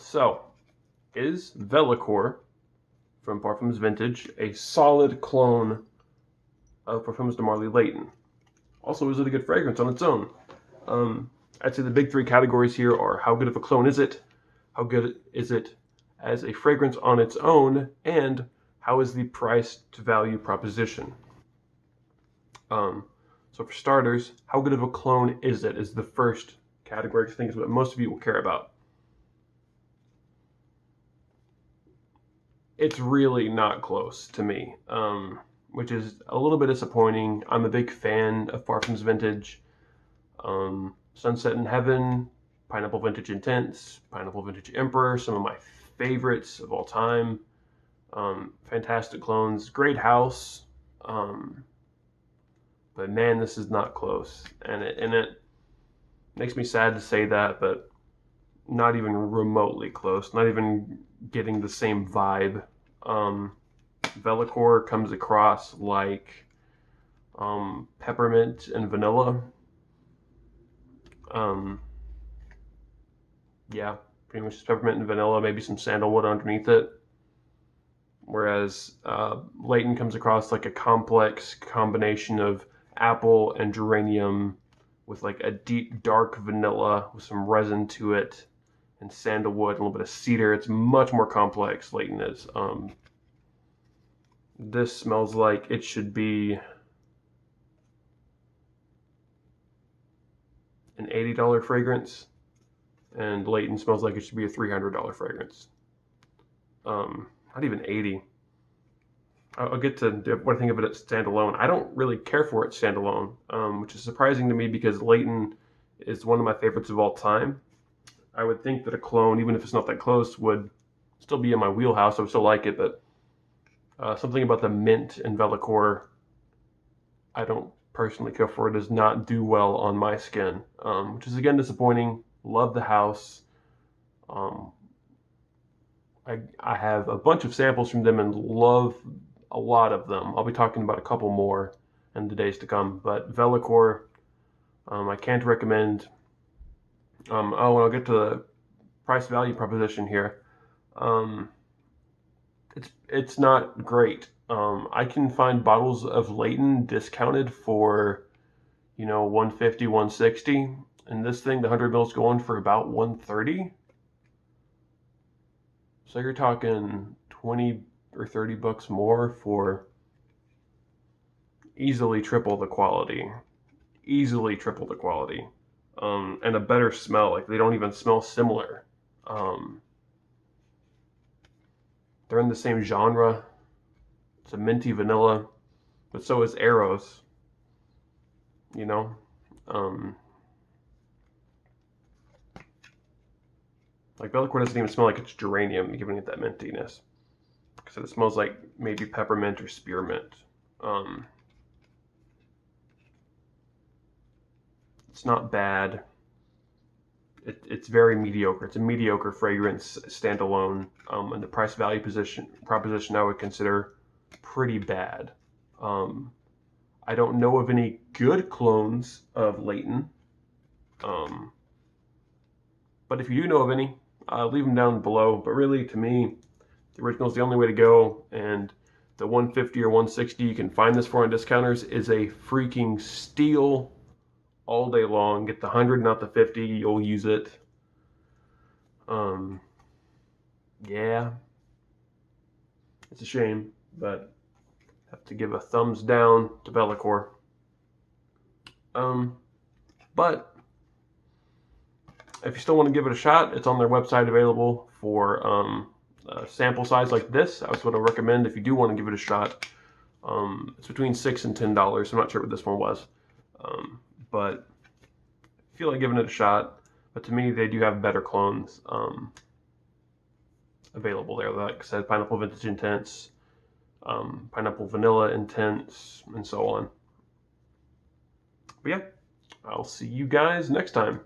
So, is Velichor from Parfums Vintage a solid clone of Parfums De Marly Layton? Also, is it a good fragrance on its own? I'd say the big three categories here are: how good of a clone is it? How good is it as a fragrance on its own? And how is the price to value proposition? So for starters, how good of a clone is it is the first category. I think is what most of you will care about. It's really not close to me, which is a little bit disappointing. I'm a big fan of Parfums Vintage. Sunset in Heaven, Pineapple Vintage Intense, Pineapple Vintage Emperor, some of my favorites of all time. Fantastic clones, great house. But man, this is not close. And it makes me sad to say that, but not even remotely close, not even getting the same vibe. Velichor comes across like peppermint and vanilla. Yeah, pretty much just peppermint and vanilla, maybe some sandalwood underneath it. Whereas Layton comes across like a complex combination of apple and geranium with like a deep dark vanilla with some resin to it, and sandalwood, a little bit of cedar. It's much more complex, Layton is. This smells like it should be an $80 fragrance, and Layton smells like it should be a $300 fragrance. Not even 80. I'll get to what I think of it at standalone. I don't really care for it standalone, which is surprising to me because Layton is one of my favorites of all time. I would think that a clone, even if it's not that close, would still be in my wheelhouse. I would still like it, but something about the mint in Velichor I don't personally care for. It does not do well on my skin, which is again disappointing. Love the house. I have a bunch of samples from them and love a lot of them. I'll be talking about a couple more in the days to come, but Velichor, I can't recommend. And I'll get to the price value proposition here. It's not great. I can find bottles of Layton discounted for, 150, 160, and this thing, the 100 mils, going for about 130. So you're talking 20 or 30 bucks more for easily triple the quality. Easily triple the quality. And a better smell. Like, they don't even smell similar. They're in the same genre. It's a minty vanilla, but so is Arrows. Like Velichor doesn't even smell like it's geranium, giving it that mintiness. So it smells like maybe peppermint or spearmint. It's not bad. It's very mediocre. It's a mediocre fragrance standalone, and the price value proposition I would consider pretty bad. I don't know of any good clones of Layton, but if you do know of any, leave them down below. But really, to me, the original is the only way to go, and the 150 or 160 you can find this for on discounters is a freaking steal all day long. Get the 100, not the 50. You'll use it. Yeah, it's a shame, but have to give a thumbs down to Velichor. But if you still want to give it a shot, it's on their website available for a sample size like this. That's what I recommend if you do want to give it a shot. It's between $6 and $10. I'm not sure what this one was, but I feel like giving it a shot. But to me, they do have better clones available there. Like I said, Pineapple Vintage Intense, Pineapple Vanilla Intense, and so on. But yeah, I'll see you guys next time.